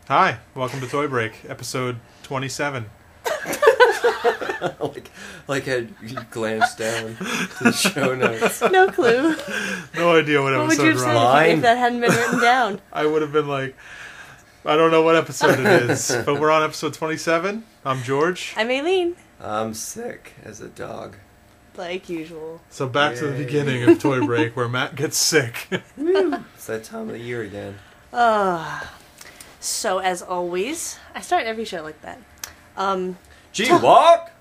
Hi, welcome to Toy Break, episode 27. like I glanced down to the show notes. No clue. No idea what What would episode you have we're said on. if that hadn't been written down? I would have been like, I don't know what episode it is, but we're on episode 27. I'm George. I'm Aileen. I'm sick as a dog. Like usual. So back to the Yay. beginning of Toy Break where Matt gets sick. It's that time of the year again. So as always, I start every show like that. G-Walk!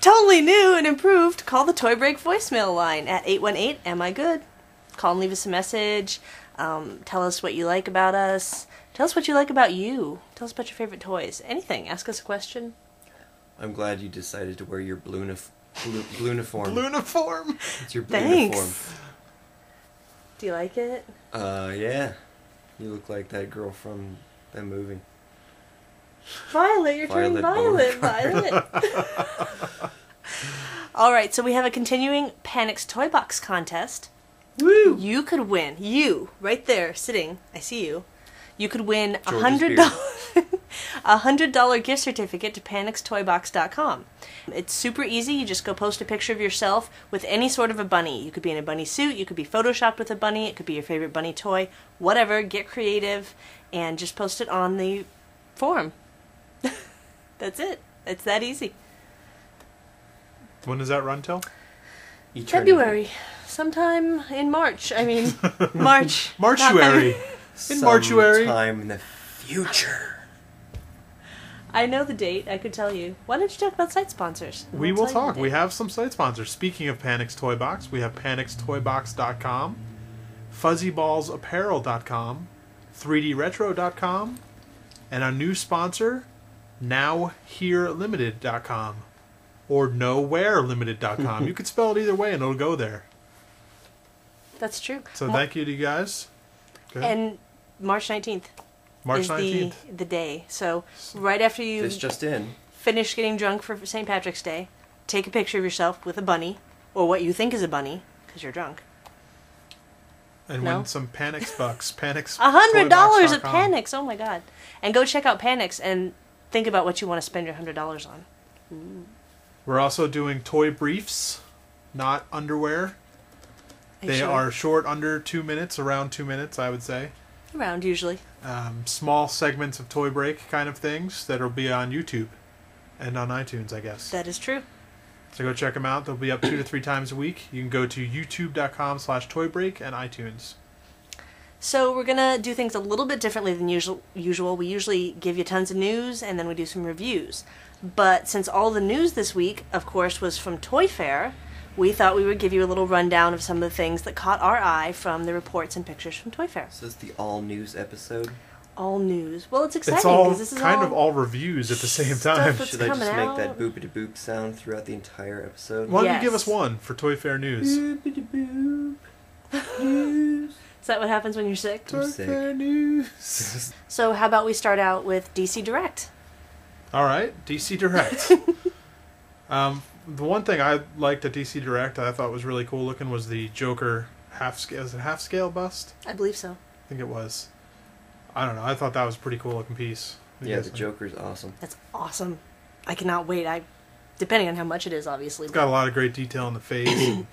Totally new and improved. Call the Toy Break voicemail line at 818 Am I Good? Call and leave us a message. Tell us what you like about us. Tell us what you like about you. Tell us about your favorite toys. Anything. Ask us a question. I'm glad you decided to wear your bluniform. Luniform. It's your Thanks. bluniform. Do you like it? Yeah. You look like that girl from that movie. Violet, you're turning Violet violet, Violet. Alright, so we have a continuing Panics Toy Box contest. Woo! You could win. You, right there, sitting, I see you. You could win a George's $100 gift certificate to PanixToyBox.com. It's super easy. You just go post a picture of yourself with any sort of a bunny. You could be in a bunny suit. You could be photoshopped with a bunny. It could be your favorite bunny toy. Whatever. Get creative and just post it on the forum. That's it. It's that easy. When does that run till? Eternity. February. Sometime in March. I mean, March. Marchuary. In Marchuary. Sometime in the future. I know the date. I could tell you. Why don't you talk about site sponsors? We I'll will tell you talk. the We date. have some site sponsors. Speaking of Panics Toy Box, we have PanixToyBox.com, FuzzyBallsApparel.com, 3DRetro.com, and a new sponsor, NowHereLimited.com or NowhereLimited.com. You could spell it either way and it'll go there. That's true. So thank you to you guys. Go ahead. And March 19th March is 19th. the day. So right after you This just in. finish getting drunk for St. Patrick's Day, take a picture of yourself with a bunny, or what you think is a bunny, because you're drunk. And No? win some Panix bucks. Panix. $100 at toybox.com. Panix! Oh my god. And go check out Panix and think about what you want to spend your $100 on. We're also doing toy briefs, not underwear. They are short, under 2 minutes, around 2 minutes, I would say. around usually. Small segments of Toy Break kind of things that'll be on YouTube and on iTunes, I guess. That is true. So go check them out. They'll be up 2 to 3 times a week. You can go to youtube.com/toybreak and iTunes. So we're going to do things a little bit differently than usual. We usually give you tons of news and then we do some reviews. But since all the news this week, of course, was from Toy Fair, we thought we would give you a little rundown of some of the things that caught our eye from the reports and pictures from Toy Fair. So it's the all-news episode. All news. Well, it's exciting It's all because this is kind of all reviews at the same stuff time. that's Should I just coming make out. that boopity-boop sound throughout the entire episode? Why don't Yes. you give us one for Toy Fair news? Boopity-boop. News. Is that what happens when you're sick? I'm Toy sick. Fair news. So how about we start out with DC Direct? All right, DC Direct. The one thing I liked at DC Direct I thought was really cool looking was the Joker half-scale. Is it half-scale bust? I believe so. I think it was. I don't know. I thought that was a pretty cool looking piece. What do you Yeah, guys the think? Joker's awesome. That's awesome. I cannot wait. Depending on how much it is, obviously. It's got a lot of great detail in the face.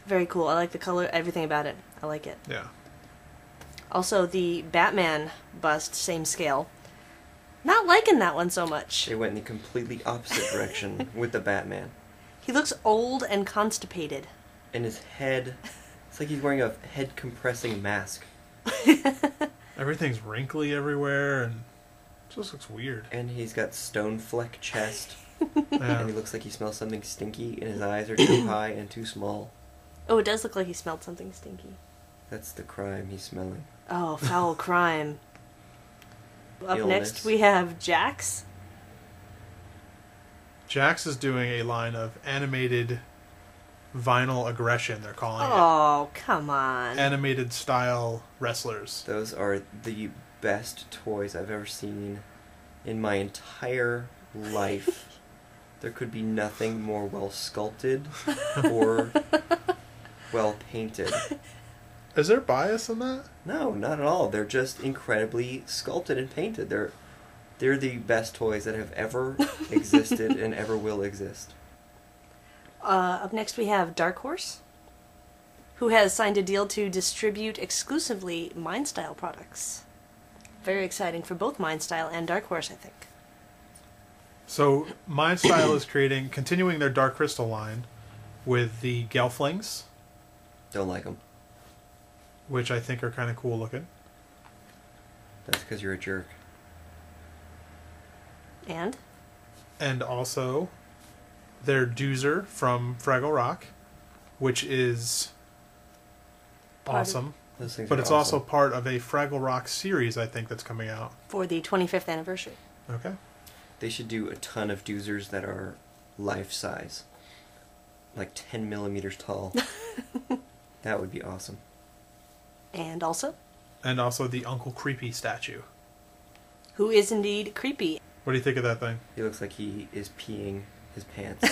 Very cool. I like the color, everything about it. I like it. Yeah. Also, the Batman bust, same scale. Not liking that one so much. They went in the completely opposite direction with the Batman. He looks old and constipated. And his head, it's like he's wearing a head-compressing mask. Everything's wrinkly everywhere and it just looks weird. And he's got stone fleck chest. Yeah. And he looks like he smells something stinky, and his eyes are too high and too small. Oh, it does look like he smelled something stinky. That's the crime he's smelling. Oh, foul crime. Up Illness. next, we have Jax. Jax is doing a line of animated vinyl aggression, they're calling Oh, come on. it. Animated style wrestlers. Those are the best toys I've ever seen in my entire life. There could be nothing more well sculpted or well painted. Is there bias in that? No, not at all. They're just incredibly sculpted and painted. They're the best toys that have ever existed and ever will exist. Up next we have Dark Horse, who has signed a deal to distribute exclusively MindStyle products. Very exciting for both MindStyle and Dark Horse, I think. So MindStyle is continuing their Dark Crystal line with the Gelflings, Don't like them. which I think are kind of cool looking. That's because you're a jerk. And also their Doozer from Fraggle Rock, which is Part of- awesome. Those things But are it's awesome. also part of a Fraggle Rock series, I think, that's coming out. For the 25th anniversary. Okay. They should do a ton of doozers that are life size. Like 10 millimeters tall. That would be awesome. And also, And also the Uncle Creepy statue. who is indeed creepy. What do you think of that thing? He looks like he is peeing his pants.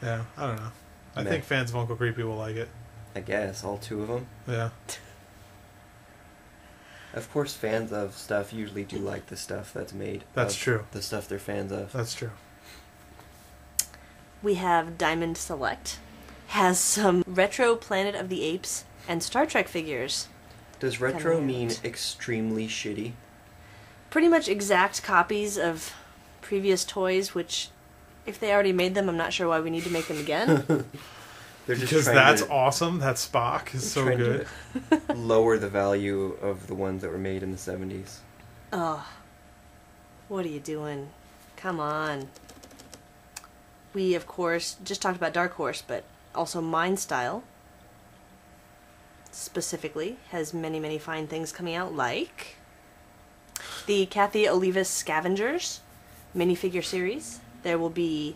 Yeah, I don't know. I Meh. think fans of Uncle Creepy will like it. I guess, all two of them. Yeah. Of course, fans of stuff usually do like the stuff that's made. That's of true. The stuff they're fans of. That's true. We have Diamond Select. Has some retro Planet of the Apes and Star Trek figures. Does retro Coming mean out. extremely shitty? Pretty much exact copies of previous toys, which, if they already made them, I'm not sure why we need to make them again. They're just Because trying that's to, awesome. That Spock is so trying good. to lower the value of the ones that were made in the 70s. Oh, what are you doing? Come on. We, of course, just talked about Dark Horse, but also MindStyle, specifically, has many, many fine things coming out, like the Kathy Olivas Scavengers minifigure series. There will be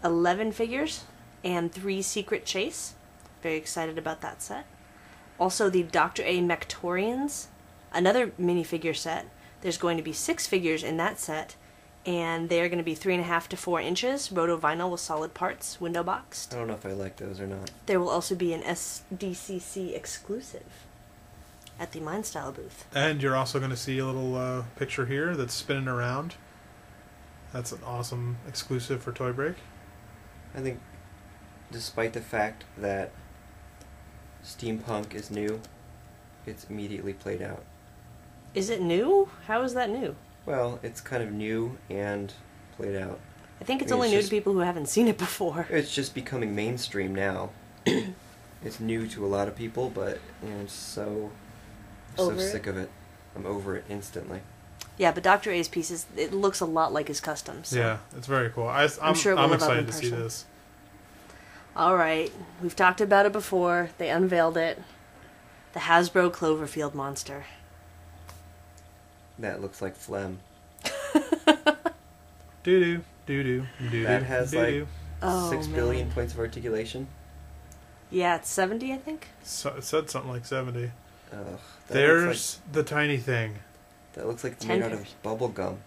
11 figures and 3 Secret Chase. Very excited about that set. Also, the Dr. A Mectorians, another minifigure set. There's going to be 6 figures in that set, and they are going to be 3.5 to 4 inches, roto vinyl with solid parts, window boxed. I don't know if I like those or not. There will also be an SDCC exclusive at the MindStyle booth. And you're also going to see a little picture here that's spinning around. That's an awesome exclusive for Toy Break. I think, despite the fact that steampunk is new, it's immediately played out. Is it new? How is that new? Well, it's kind of new and played out. I think it's I mean, only it's new just- to people who haven't seen it before. It's just becoming mainstream now. It's new to a lot of people, but I'm so Over it? sick of it. I'm over it instantly. Yeah, but Dr. A's pieces, it looks a lot like his customs. So. Yeah, it's very cool. I'm sure it will I'm live up excited in to see person. this. Alright, we've talked about it before. They unveiled it. The Hasbro Cloverfield monster. That looks like phlegm. Doo-doo, doo-doo, doo-doo, That has, like, doo-doo. Oh, 6 man. billion points of articulation. Yeah, it's 70, I think. So, it said something like 70. Ugh, There's the tiny thing. that looks like it's 10 made out pairs. of bubble gum.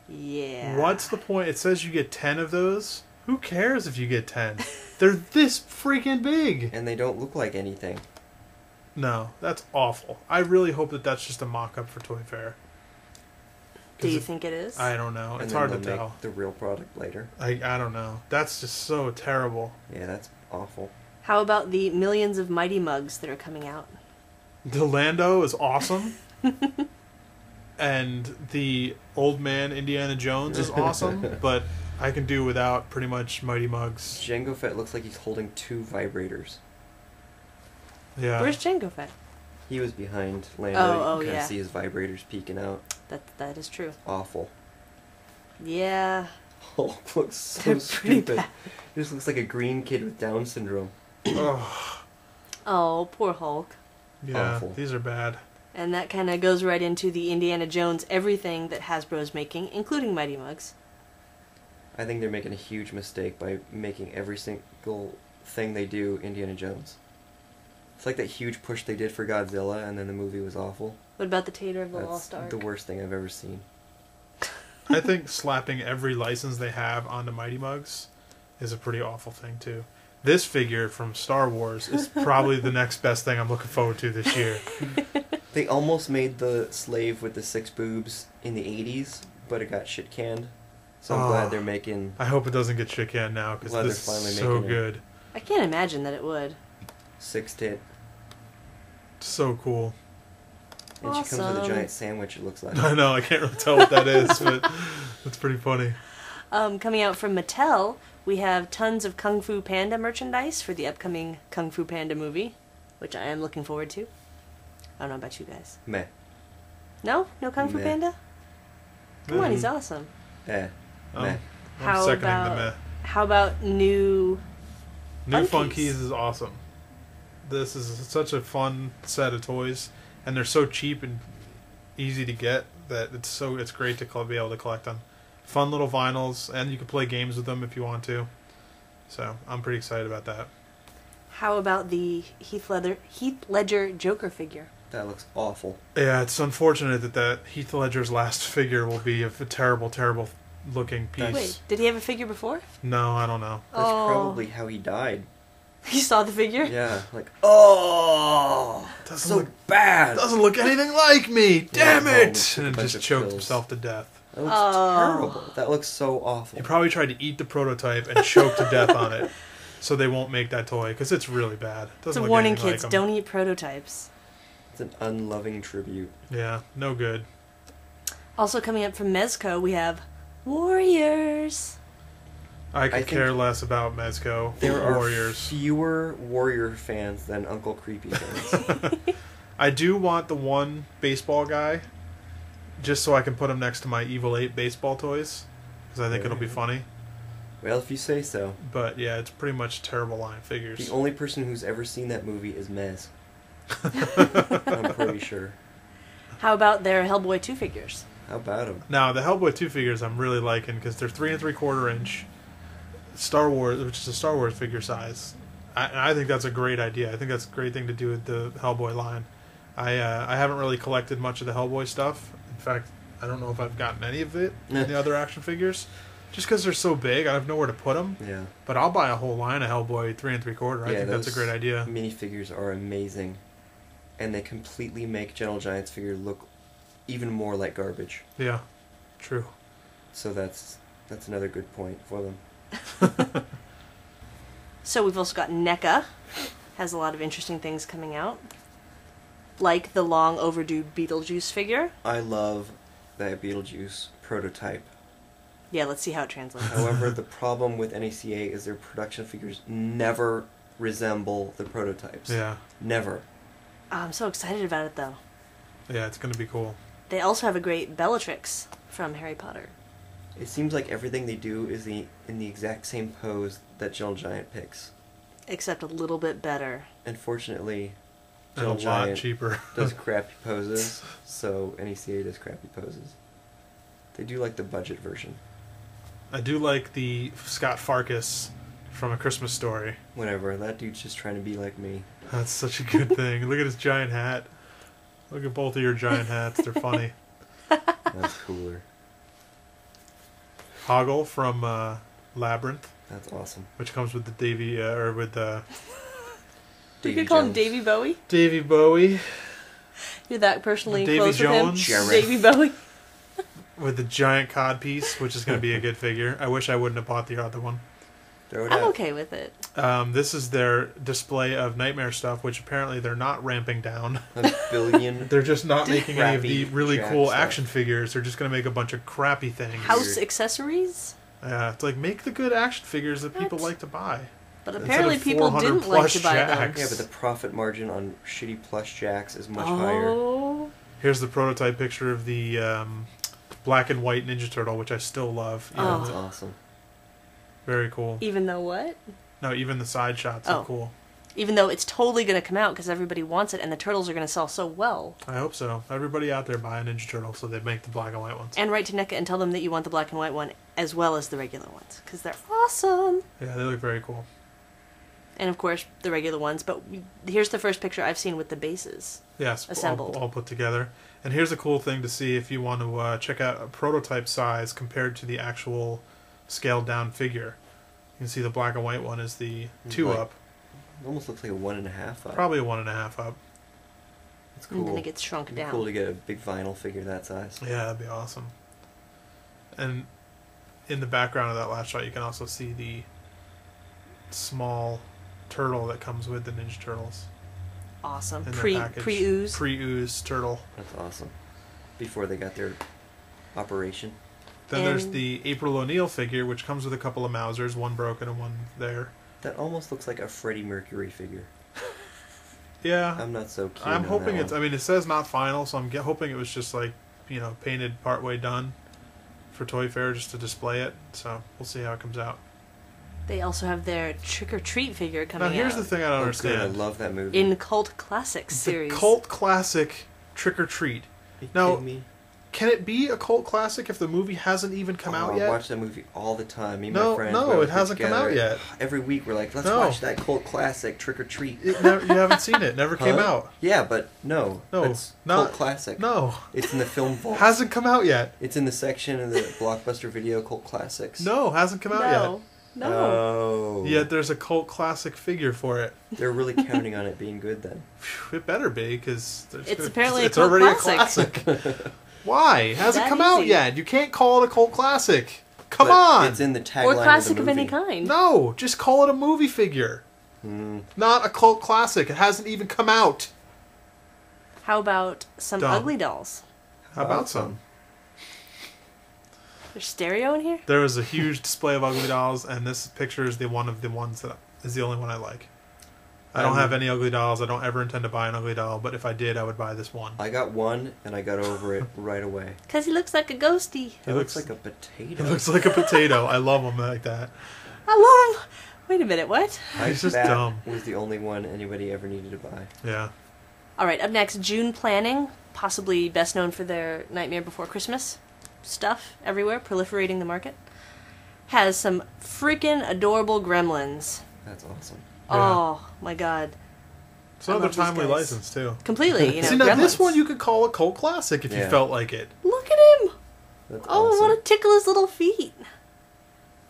Yeah. What's the point? It says you get 10 of those. Who cares if you get 10? They're this freaking big. And they don't look like anything. No, that's awful. I really hope that that's just a mock-up for Toy Fair. Do 'Cause you think it is? I don't know. And It's then hard to they'll tell. make the real product later. I don't know. That's just so terrible. Yeah, that's awful. How about the millions of Mighty Mugs that are coming out? The Lando is awesome. And the old man Indiana Jones is awesome, but I can do without pretty much Mighty Mugs. Jango Fett looks like he's holding 2 vibrators. Yeah. Where's Jango Fett? He was behind Lando. Oh, you can yeah. see his vibrators peeking out. That is true. Awful. Yeah. Hulk looks so They're pretty stupid. bad. He just looks like a green kid with Down syndrome. Ugh. Oh, poor Hulk. Yeah, Awful. these are bad. And that kind of goes right into the Indiana Jones everything that Hasbro's making, including Mighty Mugs. I think they're making a huge mistake by making every single thing they do Indiana Jones. It's like that huge push they did for Godzilla, and then the movie was awful. What about the Tater of the That's Lost Ark? the worst thing I've ever seen. I think slapping every license they have onto Mighty Mugs is a pretty awful thing too. this figure from Star Wars is probably the next best thing I'm looking forward to this year. They almost made the slave with the 6 boobs in the 80s, but it got shit canned. So I'm glad they're making... I hope it doesn't get shit canned now, because Glad this they're finally is so making it. good. I can't imagine that it would. 6-tit. So cool. And she comes with a Awesome. giant sandwich, it looks like. I know, I can't really tell what that is, but it's pretty funny. Coming out from Mattel, we have tons of Kung Fu Panda merchandise for the upcoming Kung Fu Panda movie, which I am looking forward to. I don't know about you guys. Meh. No? No Kung Fu Meh. Panda? Come on, Mhm. he's awesome. Eh. Um, Meh. I'm How seconding about- the meh. How about new... New Funkies. Funkies is awesome. This is such a fun set of toys, and they're so cheap and easy to get that it's great to be able to collect them. Fun little vinyls, and you can play games with them if you want to. So I'm pretty excited about that. How about the Heath Ledger Joker figure? That looks awful. Yeah, it's unfortunate that Heath Ledger's last figure will be a terrible, terrible looking piece. Wait, did he have a figure before? No, I don't know. That's Oh. probably how he died. You saw the figure? Yeah, like, oh, Doesn't so look- bad. Doesn't look anything like me. Damn Yeah, it! took a And bunch just of choked pills. himself to death. That looks Oh. terrible. That looks so awful. He probably tried to eat the prototype and choke to death on it, so they won't make that toy because it's really bad. It's Doesn't a look warning, anything kids. like 'em. Don't eat prototypes. It's an unloving tribute. Yeah, no good. Also coming up from Mezco, we have Warriors. I could think care less about Mezco There are Warriors. fewer Warrior fans than Uncle Creepy fans. I do want the one baseball guy, just so I can put him next to my Evil 8 baseball toys, because I think it'll be funny. Well, if you say so. But yeah, it's pretty much a terrible line of figures. The only person who's ever seen that movie is Mez. I'm pretty sure. How about their Hellboy 2 figures? How about him? Now, the Hellboy 2 figures I'm really liking because they're 3 3/4 inch Star Wars, which is a Star Wars figure size. I think that's a great idea. I think that's a great thing to do with the Hellboy line. I haven't really collected much of the Hellboy stuff. In fact, I don't know if I've gotten any of it in the other action figures. Just because they're so big, I have nowhere to put them. Yeah. But I'll buy a whole line of Hellboy 3 3/4. I think that's a those great idea. Minifigures are amazing. And they completely make Gentle Giant's figure look even more like garbage. Yeah, true. So that's another good point for them. So we've also got NECA. Has a lot of interesting things coming out. Like the long overdue Beetlejuice figure. I love that Beetlejuice prototype. Yeah, let's see how it translates. However, the problem with NECA is their production figures never resemble the prototypes. Yeah, Never. Oh, I'm so excited about it though. yeah, it's going to be cool. They also have a great Bellatrix from Harry Potter. It seems like everything they do is in the exact same pose that Gentle Giant picks. Except a little bit better. Unfortunately, And a Gentle lot Giant cheaper. does crappy poses, so NECA does crappy poses. They do like the budget version. I do like the Scott Farkas from A Christmas Story. Whatever, that dude's just trying to be like me. That's such a good thing. Look at his giant hat. Look at both of your giant hats. They're funny. That's cooler. Hoggle from Labyrinth, That's awesome. which comes with the Davy You could call him Davy Bowie. Davy Bowie You're that personally Davy close Jones. with him. Sheriff. Davy Bowie. with the giant cod piece, which is going to be a good figure. I wish I wouldn't have bought the other one. Throw it I'm out. okay with it. This is their display of Nightmare stuff, which apparently they're not ramping down. A billion. They're just not making any of the Crappy really Jack cool stuff. action figures. They're just going to make a bunch of crappy things. House accessories? Yeah, it's like make the good action figures that people What? like to buy. But Instead apparently of people 400 didn't like plush to buy jacks. Yeah, those. but the profit margin on shitty plush jacks is much higher. Oh. Here's the prototype picture of the black and white Ninja Turtle, which I still love. You know, Oh. That's awesome. very cool. Even though what? No, even the side shots Oh. are cool. Even though it's totally going to come out because everybody wants it and the turtles are going to sell so well. I hope so. Everybody out there buy a Ninja Turtle so they make the black and white ones. And write to NECA and tell them that you want the black and white one as well as the regular ones because they're awesome. Yeah, they look very cool. And of course, the regular ones. But here's the first picture I've seen with the bases. Yes, Assembled. all put together. And here's a cool thing to see if you want to check out a prototype size compared to the actual scaled down figure. can see the black and white one is the It's 2 like- up. It almost looks like a 1.5 up. Probably a 1.5 up. It's cool. And then it gets shrunk It'd be down. cool to get a big vinyl figure that size. Yeah, that'd be awesome. And in the background of that last shot, you can also see the small turtle that comes with the Ninja Turtles. Awesome. In their Pre package. ooze. Pre-ooze turtle. That's awesome. Before they got their operation. Then there's And- the April O'Neil figure, which comes with a couple of Mausers, one broken and one there. That almost looks like a Freddie Mercury figure. Yeah, I'm not so keen I'm on hoping that it's. one. I mean, it says not final, so I'm hoping it was just like, painted partway done for Toy Fair just to display it. So we'll see how it comes out. They also have their Trick or Treat figure coming Now here's out the thing I don't Oh, good, understand. I love that movie. in Cult Classics the series. cult classic Trick or Treat. Are you Now, kidding me? Can it be a cult classic if the movie hasn't even come out I yet? watch that movie all the time. Me and No, my friends. no, we always it get hasn't come together out yet. Every week we're like, let's No. watch that cult classic, Trick or Treat. You haven't seen it. Never came Huh? out. Yeah, but no. No, That's not- cult classic. No, It's in the film vault. hasn't come out yet. It's in the section of the Blockbuster Video Cult Classics. No, hasn't come out no. No. Oh. yet. Yet there's a cult classic figure for it. They're really counting on it being good then. Phew, it better be because It's apparently a it's cult already classic. a classic. Why? It hasn't That come out easy. yet. You can't call it a cult classic. Come But on. It's in the tagline Or classic of the of any movie. kind. No, just call it a movie figure. Not a cult classic. It hasn't even come out. How about some Dumb. ugly dolls? How about some? There's stereo in here? There was a huge display of ugly dolls, and this picture is the ones that is the only one I like. I don't have any ugly dolls. I don't ever intend to buy an ugly doll, but if I did, I would buy this one. I got one and I got over it right away. Because he looks like a ghosty. He looks like a potato. It looks like a potato. I love them like that. How long? Wait a minute, what? He's just that dumb. was the only one anybody ever needed to buy. Yeah. All right, up next, June Planning, possibly best known for their Nightmare Before Christmas stuff everywhere, proliferating the market, has some freaking adorable gremlins. That's awesome. Yeah. Oh, my God. It's I another love these timely guys. license, too. Completely, See, now gremlins. this one you could call a cult classic if you Yeah. felt like it. Look at him! That's Oh, I awesome. want to tickle his little feet.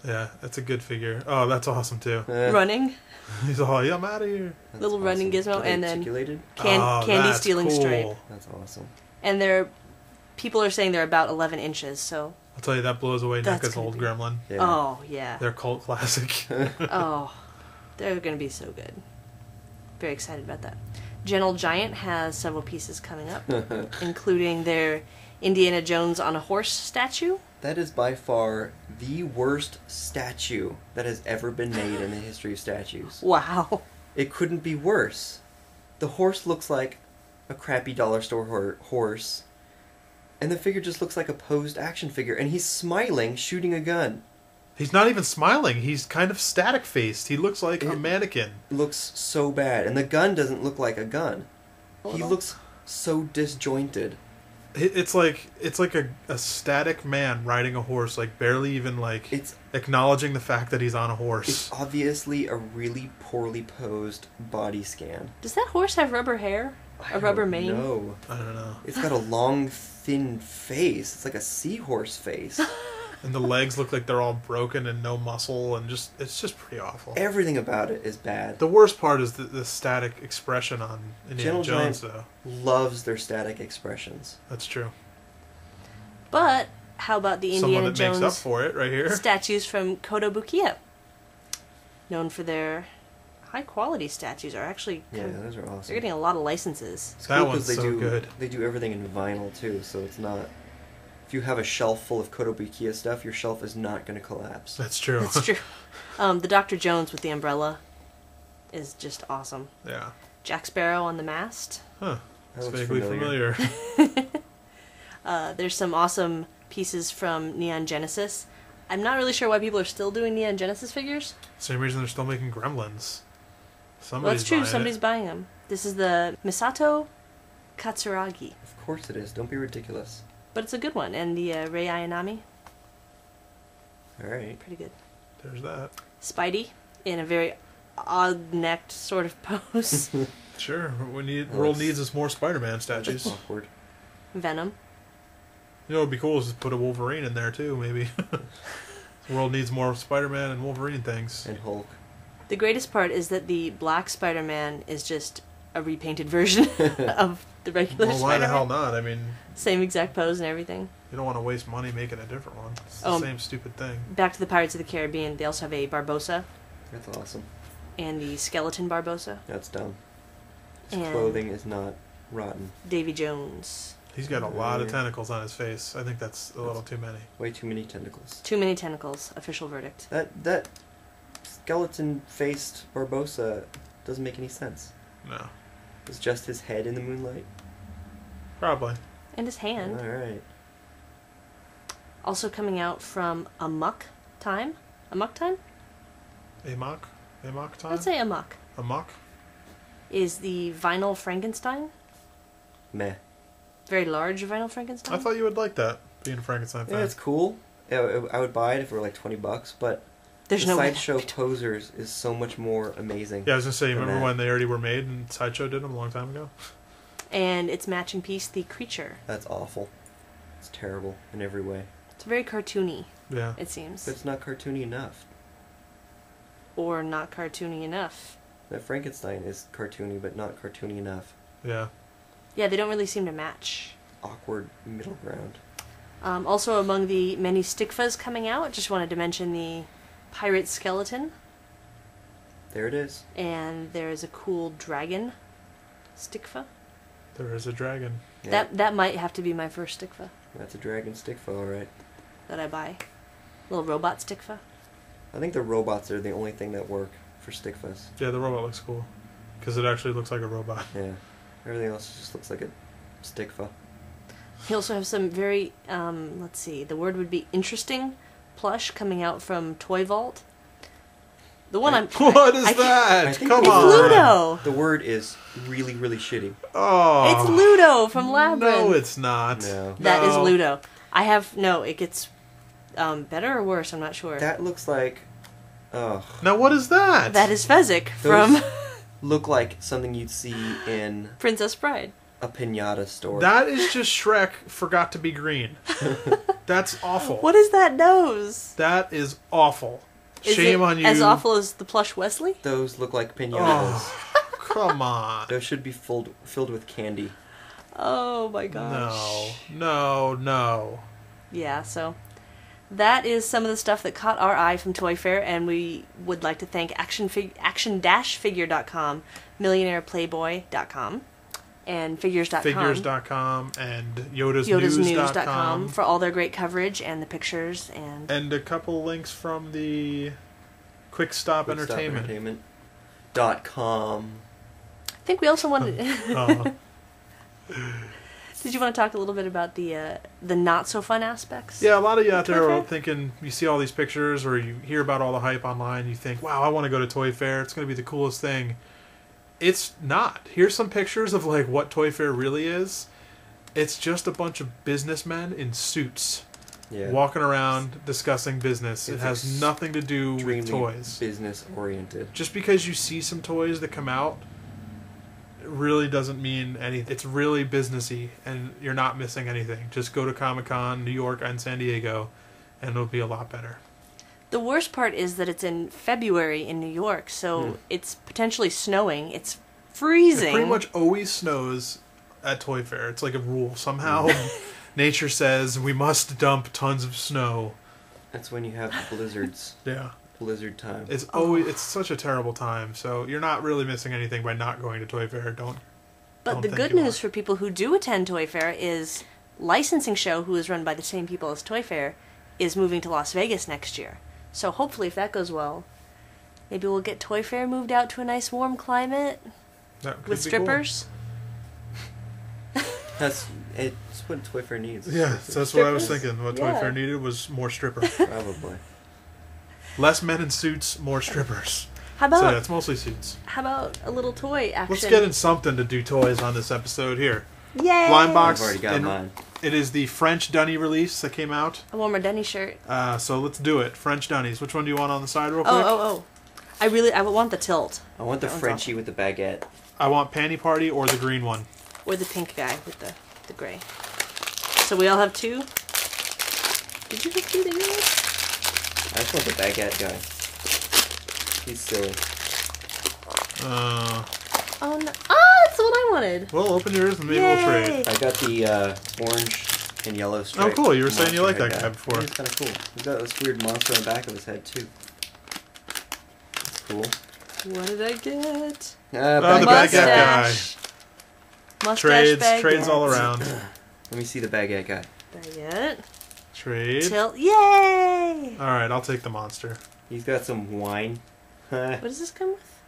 Yeah, that's a good figure. Oh, that's awesome, too. Running. He's all, yeah, I'm out of here. That's little running gizmo, Are they and then- articulated? Oh, Candy that's stealing cool. stripe. That's awesome. And people are saying they're about 11 inches, so... I'll tell you, that blows away That's NECA's gonna old be- gremlin. Yeah. Oh, yeah. They're cult classic. Oh, they're going to be so good. Very excited about that. Gentle Giant has several pieces coming up, including their Indiana Jones on a horse statue. That is by far the worst statue that has ever been made in the history of statues. Wow. It couldn't be worse. The horse looks like a crappy dollar store horse, and the figure just looks like a posed action figure, and he's smiling, shooting a gun. He's not even smiling. He's kind of static-faced. He looks like a It- mannequin. It looks so bad, and the gun doesn't look like a gun. He Little. looks so disjointed. It's like a static man riding a horse, like barely even like It's acknowledging the fact that he's on a horse. It's obviously a really poorly posed body scan. Does that horse have rubber hair? A rubber mane? No. I don't know. It's got a long, thin face. It's like a seahorse face. And the legs look like they're all broken and no muscle, and it's just pretty awful. Everything about it is bad. The worst part is the static expression on Indiana Gentle Jones, Giant though. loves their static expressions. That's true. But how about the Someone Indiana that Jones makes up for it right here. statues from Kotobukiya? Known for their high-quality statues, are actually... Yeah, those are awesome. They're getting a lot of licenses. It's That cool one's 'cause so good. They do everything in vinyl too, so it's not. If you have a shelf full of Kotobukiya stuff, your shelf is not going to collapse. That's true. That's true. The Dr. Jones with the umbrella is just awesome. Yeah. Jack Sparrow on the mast. Huh. That It's looks vaguely familiar. familiar. There's some awesome pieces from Neon Genesis. I'm not really sure why people are still doing Neon Genesis figures. Same reason they're still making Gremlins. Well, Somebody's that's true. buying Somebody's it. buying them. This is the Misato Katsuragi. Of course it is. Don't be ridiculous. But it's a good one. And the Rei Ayanami. All right. Pretty good. There's that. Spidey in a very odd-necked sort of pose. Sure. What the Well, world it's- needs is more Spider-Man That's statues. awkward. Venom. You know what would be cool is to put a Wolverine in there too, maybe. The world needs more Spider-Man and Wolverine things. And Hulk. The greatest part is that the black Spider-Man is just a repainted version of the regular Well, why Spider-Man. the hell not? I mean, Same exact pose and everything. you don't want to waste money making a different one. It's the same stupid thing. Back to the Pirates of the Caribbean, they also have a Barbossa That's awesome. and the skeleton Barbossa That's dumb. His And- clothing is not rotten. Davy Jones. He's got a lot of Yeah. tentacles on his face. I think that's a little too many. Way too many tentacles. Too many tentacles. Official verdict. That skeleton-faced Barbossa doesn't make any sense. No. It's just his head in the moonlight. Probably. And his hand. All right. Also coming out from Amok Time. Amok Time? Amok? Amok time? Let's say Amok. Amok? Is the vinyl Frankenstein. Meh. Very large vinyl Frankenstein. I thought you would like that, being a Frankenstein fan. Yeah, it's cool. I would buy it if it were like $20, but There's the no way. Sideshow Posers is so much more amazing. Yeah, I was going to say, For remember that. when they already were made and Sideshow did them a long time ago? And its matching piece, the creature. That's awful. It's terrible in every way. It's very cartoony, Yeah. it seems. But it's not cartoony enough. Or not cartoony enough. That Frankenstein is cartoony, but not cartoony enough. Yeah. Yeah, they don't really seem to match. Awkward middle ground. Also among the many Stickfas coming out, just wanted to mention the pirate skeleton. There it is. And there is a cool dragon Stickfa. There is a dragon. Yeah, That might have to be my first Stickfa that's a dragon Stickfa, alright. that I buy. Little robot Stickfa. I think the robots are the only thing that work for Stickfas. Yeah, the robot looks cool. Because it actually looks like a robot. Yeah. Everything else just looks like a Stickfa. He also have some very, let's see, the word would be interesting plush coming out from Toy Vault. The one I'm... What is I- that? I think Come It's on. Ludo! The word is really, really shitty. Oh. It's Ludo from Labyrinth. No, it's not. No. That is No. Ludo. I have... No, it gets better or worse, I'm not sure. That looks like... Ugh. Now, what is that? That is Fezzik Those from look like something you'd see in Princess Bride. a pinata store. That is just Shrek forgot to be green. That's awful. What is that nose? That is awful. Is Shame it on you. as awful as the plush Wesley? Those look like pinatas. Oh, come on. Those should be filled with candy. Oh my gosh. No. Yeah, so that is some of the stuff that caught our eye from Toy Fair, and we would like to thank action-figure.com, millionaireplayboy.com, and figures.com. Figures.com and YodasNews.com. YodasNews.com for all their great coverage and the pictures and And a couple links from the Quick Stop Entertainment. Entertainment.com. I think we also wanted. Oh. Did you want to talk a little bit about the not so fun aspects? Yeah, a lot of you out Toy there are Fair? thinking, you see all these pictures or you hear about all the hype online, you think, wow, I want to go to Toy Fair. It's going to be the coolest thing. It's not. Here's some pictures of like what Toy Fair really is. It's just a bunch of businessmen in suits Yeah. walking around discussing business. It It's has nothing to do with Extremely toys. business oriented. Just because you see some toys that come out, it really doesn't mean anything. It's really businessy, and you're not missing anything. Just go to Comic-Con, New York, and San Diego, and it'll be a lot better. The worst part is that it's in February in New York, so it's potentially snowing. It's freezing. It pretty much always snows at Toy Fair. It's like a rule. Somehow, nature says we must dump tons of snow. That's when you have the blizzards. Yeah. Blizzard time. It's always it's such a terrible time. So you're not really missing anything by not going to Toy Fair. Don't But the think good you news are. for people who do attend Toy Fair is Licensing Show, who is run by the same people as Toy Fair, is moving to Las Vegas next year. So hopefully, if that goes well, maybe we'll get Toy Fair moved out to a nice warm climate that could with be cool. strippers. It's what Toy Fair needs. Yeah, that's what I was Strippers? thinking. What Yeah. Toy Fair needed was more strippers. Probably. Less men in suits, more strippers. How So about yeah, it's mostly suits. a little toy action? Let's get in something to do toys on this episode here. Yay! Blind box. I've already got and mine. It is the French Dunny release that came out. I wore my Denny shirt. So let's do it. French Dunnies. Which one do you want on the side real quick? Oh! I want the tilt I want the That one's Frenchie with the baguette. I want Panty Party or the green one. or the pink guy with the gray. So we all have two. Did you just do the yours? I just want the baguette guy. He's silly. Oh no! Ah, that's the one I wanted. Well, open yours and maybe we'll Yay. trade. I got the orange and yellow stripe. Oh, cool. You were saying you monster liked that head guy before. He's kind of cool. He's got this weird monster on the back of his head, too. That's cool. What did I get? the Baguette baguette guy. Mustache. Mustache Trades all baguette. around. Let me see the baguette guy. Baguette. Trade. Tilt. Yay! Alright, I'll take the monster. He's got some wine. What does this come with?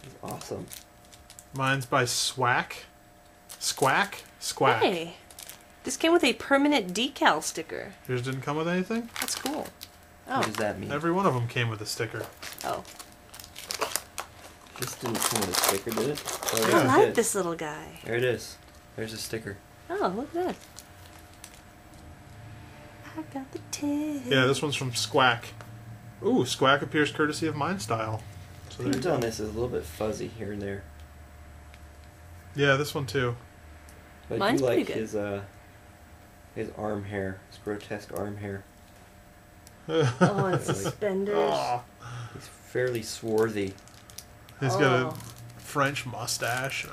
He's awesome. Mine's by Swack. Squack? Squack. Hey, this came with a permanent decal sticker. Yours didn't come with anything? That's cool. What Oh, does that mean? Every one of them came with a sticker. oh. This didn't come with a sticker, did it? Oh, Yeah. I it like did. this little guy. There it is. There's a sticker. Oh, look at that. I got the tip. Yeah, this one's from Squack. Ooh, Squack appears courtesy of Mind Style. So there you Paint go. on this is a little bit fuzzy here and there. Yeah, this one too. But Mine's I do like pretty good. his arm hair, his grotesque arm hair. Oh, and Like- suspenders. Oh, He's fairly swarthy. he's got Oh. a French mustache.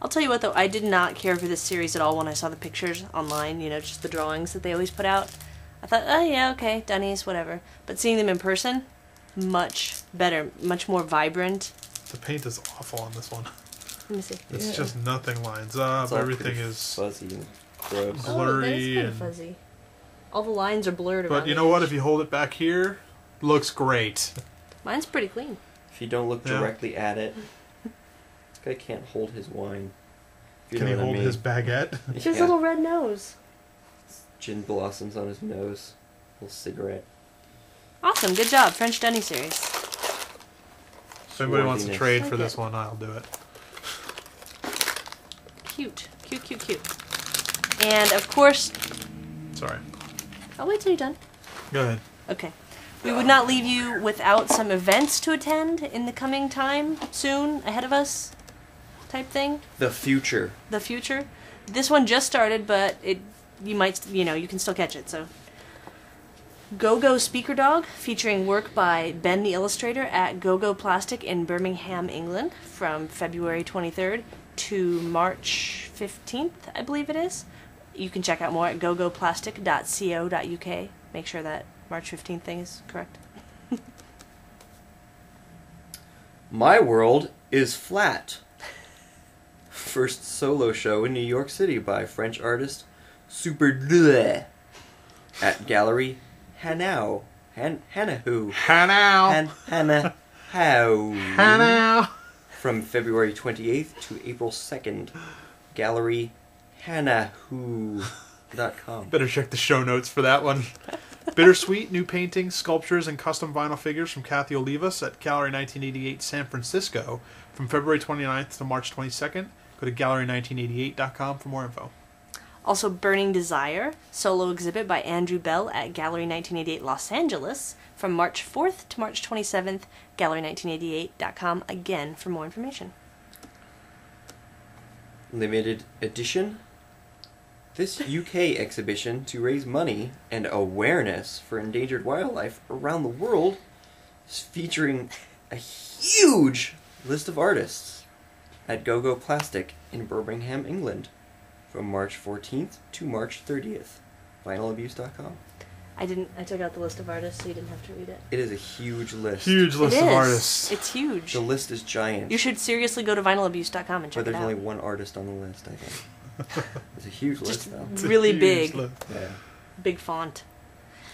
I'll tell you what, though, I did not care for this series at all when I saw the pictures online, you know, just the drawings that they always put out. I thought, oh, yeah, okay, Dunnies, whatever. But seeing them in person, much better, much more vibrant. The paint is awful on this one. Let me see. It's Yeah. just nothing lines up. It's all Everything pretty is. fuzzy and gross. Oh. Oh, that blurry is kind of and- fuzzy. All the lines are blurred around But you the know what? edge. If you hold it back here, looks great. Mine's pretty clean. If you don't look Yeah. directly at it, this guy can't hold his wine. If you Can know he what I hold mean. his baguette? His Yeah. little red nose. Gin blossoms on his nose. Little cigarette. Awesome, good job, French Dunny series. If anybody wants to Swarthiness. trade Like for this it. one, I'll do it. Cute, cute, cute, cute. And of course, Sorry. I'll wait till you're done. Go ahead. Okay. We would not leave you without some events to attend in the coming time, soon, ahead of us, type thing. The future. The future. This one just started, but you might, you can still catch it, so. Go-Go Speaker Dog, featuring work by Ben the Illustrator at Go-Go Plastic in Birmingham, England, from February 23rd to March 15th, I believe it is. You can check out more at gogoplastic.co.uk. Make sure that March 15th thing is correct. My World is Flat. First solo show in New York City by French artist Super Bleu at Gallery Hanau. Hanahu. Hanow. Hanau. Hanow. From February 28th to April 2nd. Gallery Hanahu.com. Better check the show notes for that one. Bittersweet, new paintings, sculptures, and custom vinyl figures from Kathy Olivas at Gallery 1988 San Francisco from February 29th to March 22nd. Go to gallery1988.com for more info. Also, Burning Desire, solo exhibit by Andrew Bell at Gallery 1988 Los Angeles from March 4th to March 27th, gallery1988.com again for more information. Limited edition. This UK exhibition to raise money and awareness for endangered wildlife around the world is featuring a huge list of artists at Go-Go Plastic in Birmingham, England from March 14th to March 30th. Vinylabuse.com. I took out the list of artists so you didn't have to read it. It is a huge list. Huge list It of is. artists. It's huge. The list is giant. You should seriously go to vinylabuse.com and But check it there's out. only one artist on the list, I think. It's a huge Just list, though. It's a really huge big. list. Yeah. Big font.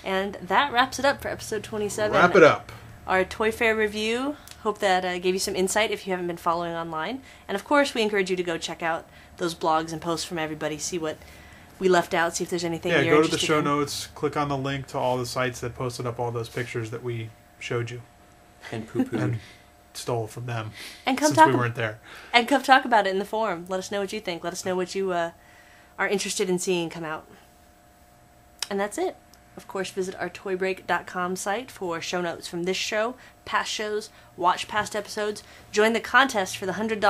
And that wraps it up for episode 27. Wrap it up. Our Toy Fair review. Hope that gave you some insight if you haven't been following online. And of course, we encourage you to go check out those blogs and posts from everybody, see what we left out, see if there's anything Yeah, you're go to the interested show in. notes, click on the link to all the sites that posted up all those pictures that we showed you And poo-poo. and stole from them And come since talk we weren't there. And come talk about it in the forum. Let us know what you think. Let us know what you are interested in seeing come out. And that's it. Of course, visit our toybreak.com site for show notes from this show, past shows, watch past episodes, join the contest for the $100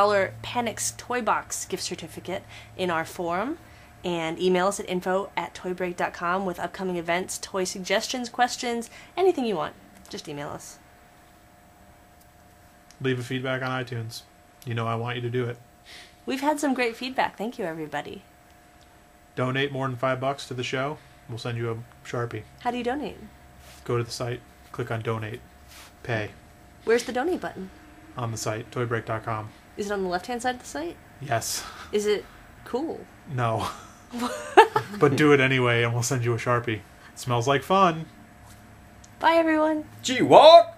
Panix Toy Box gift certificate in our forum, And email us at info@toybreak.com with upcoming events, toy suggestions, questions, anything you want. Just email us. Leave a feedback on iTunes. You know I want you to do it. We've had some great feedback. Thank you, everybody. Donate more than $5 to the show. We'll send you a Sharpie. How do you donate? Go to the site, click on donate, pay. Where's the donate button? On the site, toybreak.com. Is it on the left-hand side of the site? Yes. Is it cool? No. But do it anyway and we'll send you a Sharpie. It smells like fun. Bye, everyone. G-Walk!